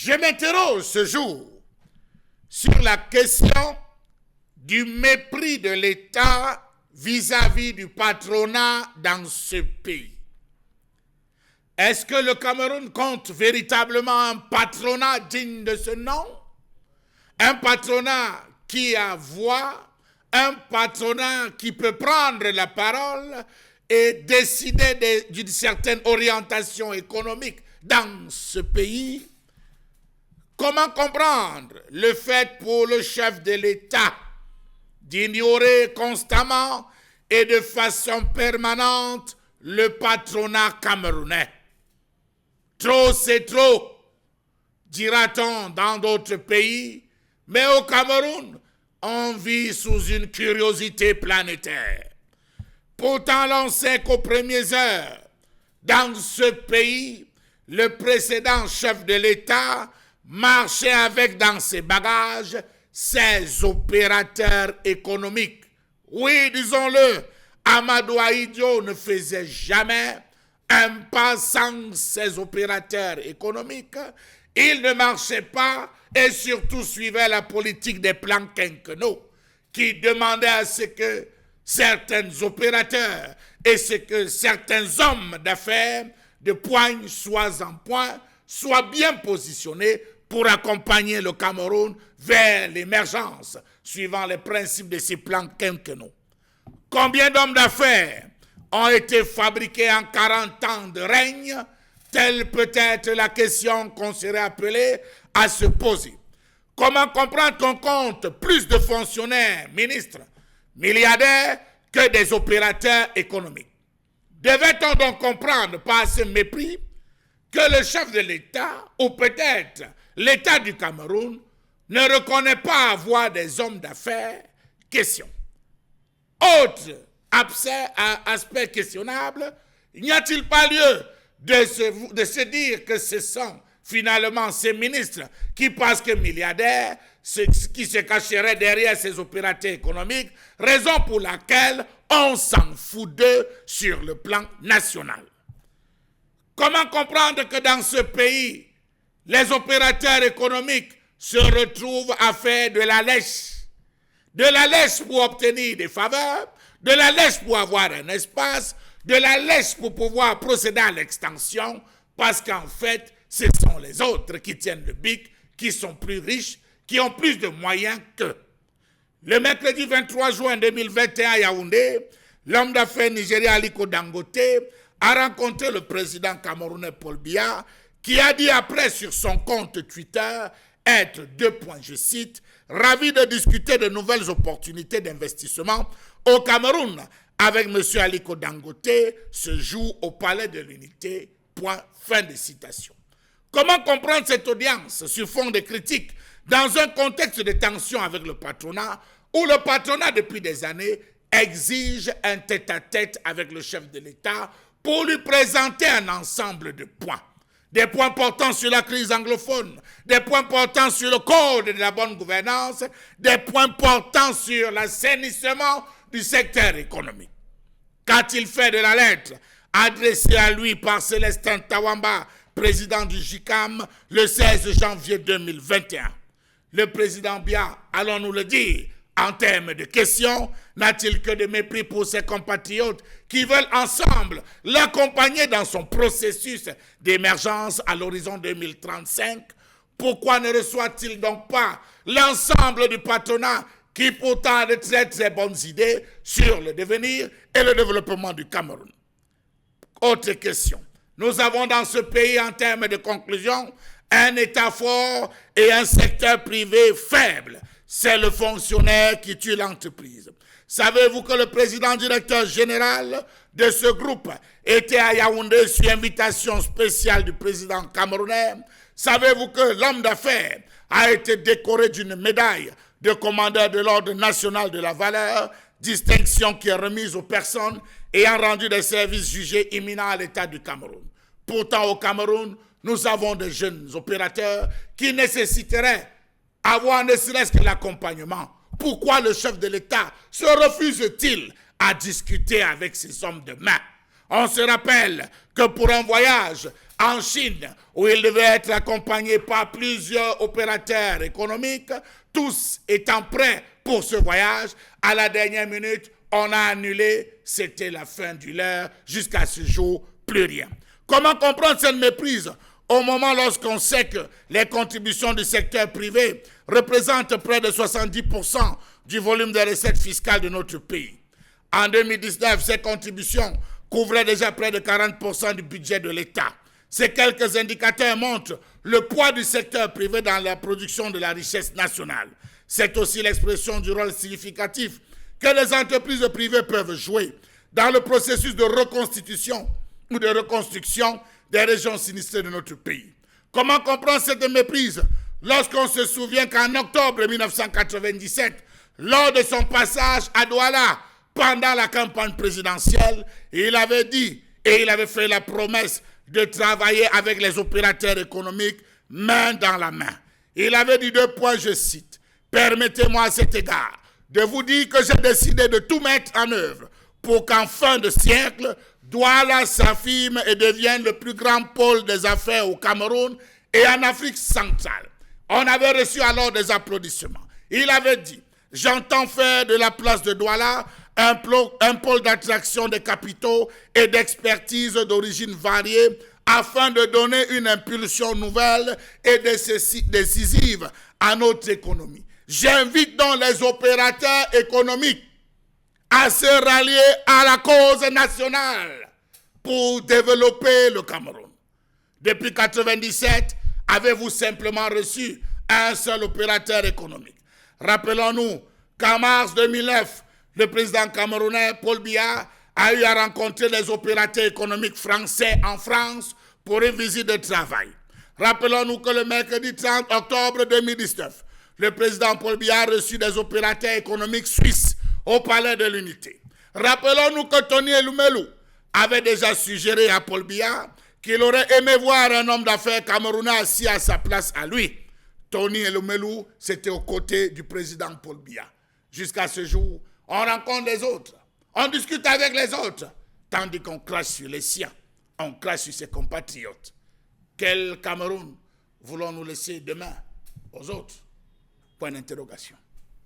Je m'interroge ce jour sur la question du mépris de l'État vis-à-vis du patronat dans ce pays. Est-ce que le Cameroun compte véritablement un patronat digne de ce nom? Un patronat qui a voix, un patronat qui peut prendre la parole et décider d'une certaine orientation économique dans ce pays? Comment comprendre le fait pour le chef de l'État d'ignorer constamment et de façon permanente le patronat camerounais? Trop c'est trop, dira-t-on dans d'autres pays, mais au Cameroun, on vit sous une curiosité planétaire. Pourtant, l'on sait qu'aux premières heures, dans ce pays, le précédent chef de l'État marchait avec dans ses bagages ses opérateurs économiques. Oui, disons-le, Amadou Ahidjo ne faisait jamais un pas sans ses opérateurs économiques. Il ne marchait pas et surtout suivait la politique des plans quinquennaux qui demandait à ce que certains opérateurs et ce que certains hommes d'affaires de poigne soient en point, soient bien positionnés pour accompagner le Cameroun vers l'émergence, suivant les principes de ces plans quinquennaux. Combien d'hommes d'affaires ont été fabriqués en 40 ans de règne? Telle peut être la question qu'on serait appelé à se poser. Comment comprendre qu'on compte plus de fonctionnaires, ministres, milliardaires que des opérateurs économiques? Devait-on donc comprendre par ce mépris que le chef de l'État, ou peut-être l'État du Cameroun, ne reconnaît pas avoir des hommes d'affaires? Question. Autre aspect questionnable, n'y a-t-il pas lieu de se dire que ce sont finalement ces ministres qui, parce que milliardaires, qui se cacheraient derrière ces opérateurs économiques, raison pour laquelle on s'en fout d'eux sur le plan national? Comment comprendre que dans ce pays, les opérateurs économiques se retrouvent à faire de la lèche pour obtenir des faveurs, de la lèche pour avoir un espace, de la lèche pour pouvoir procéder à l'extension, parce qu'en fait, ce sont les autres qui tiennent le bic, qui sont plus riches, qui ont plus de moyens qu'eux. Le mercredi 23 juin 2021 à Yaoundé, l'homme d'affaires nigérien Aliko Dangote a rencontré le président camerounais Paul Biya, qui a dit après sur son compte Twitter être, je cite, ravi de discuter de nouvelles opportunités d'investissement au Cameroun avec M. Aliko Dangote ce jour au Palais de l'Unité. Fin de citation. Comment comprendre cette audience sur fond de critiques dans un contexte de tension avec le patronat où le patronat depuis des années exige un tête-à-tête avec le chef de l'État pour lui présenter un ensemble de points? Des points portant sur la crise anglophone, des points portant sur le code de la bonne gouvernance, des points portant sur l'assainissement du secteur économique. Qu'a-t-il fait de la lettre adressée à lui par Célestin Tawamba, président du JICAM, le 16 janvier 2021? Le président Biya, allons-nous le dire, en termes de questions, n'a-t-il que de mépris pour ses compatriotes qui veulent ensemble l'accompagner dans son processus d'émergence à l'horizon 2035? Pourquoi ne reçoit-il donc pas l'ensemble du patronat qui pourtant a de très très bonnes idées sur le devenir et le développement du Cameroun? Autre question. Nous avons dans ce pays, en termes de conclusion, un État fort et un secteur privé faible. C'est le fonctionnaire qui tue l'entreprise. Savez-vous que le président directeur général de ce groupe était à Yaoundé sur invitation spéciale du président camerounais? Savez-vous que l'homme d'affaires a été décoré d'une médaille de commandeur de l'ordre national de la valeur, distinction qui est remise aux personnes ayant rendu des services jugés imminents à l'État du Cameroun? Pourtant, au Cameroun, nous avons de jeunes opérateurs qui nécessiteraient avoir ne serait-ce que l'accompagnement. Pourquoi le chef de l'État se refuse-t-il à discuter avec ces hommes de main? On se rappelle que pour un voyage En Chine, où il devait être accompagné par plusieurs opérateurs économiques, tous étant prêts pour ce voyage, à la dernière minute, on a annulé, c'était la fin du leur, jusqu'à ce jour, plus rien. Comment comprendre cette méprise au moment lorsqu'on sait que les contributions du secteur privé représentent près de 70% du volume des recettes fiscales de notre pays? En 2019, ces contributions couvraient déjà près de 40% du budget de l'État. Ces quelques indicateurs montrent le poids du secteur privé dans la production de la richesse nationale. C'est aussi l'expression du rôle significatif que les entreprises privées peuvent jouer dans le processus de reconstitution ou de reconstruction des régions sinistrées de notre pays. Comment comprendre cette méprise lorsqu'on se souvient qu'en octobre 1997, lors de son passage à Douala, pendant la campagne présidentielle, il avait dit et il avait fait la promesse de travailler avec les opérateurs économiques main dans la main. Il avait dit 2 points, je cite, « Permettez-moi à cet égard de vous dire que j'ai décidé de tout mettre en œuvre pour qu'en fin de siècle, Douala s'affirme et devienne le plus grand pôle des affaires au Cameroun et en Afrique centrale. » On avait reçu alors des applaudissements. Il avait dit, « J'entends faire de la place de Douala un pôle d'attraction des capitaux et d'expertise d'origine variée afin de donner une impulsion nouvelle et décisive à notre économie. J'invite donc les opérateurs économiques à se rallier à la cause nationale pour développer le Cameroun. » Depuis 1997, avez-vous simplement reçu un seul opérateur économique? Rappelons-nous qu'en mars 2009, le président camerounais Paul Biya a eu à rencontrer les opérateurs économiques français en France pour une visite de travail. Rappelons-nous que le mercredi 30 octobre 2019, le président Paul Biya a reçu des opérateurs économiques suisses au Palais de l'Unité. Rappelons-nous que Tony Elumelu avait déjà suggéré à Paul Biya qu'il aurait aimé voir un homme d'affaires camerounais assis à sa place à lui. Tony Elumelu, c'était aux côtés du président Paul Biya. Jusqu'à ce jour, on rencontre les autres, on discute avec les autres, tandis qu'on crache sur les siens, on crache sur ses compatriotes. Quel Cameroun voulons-nous laisser demain aux autres? Point d'interrogation.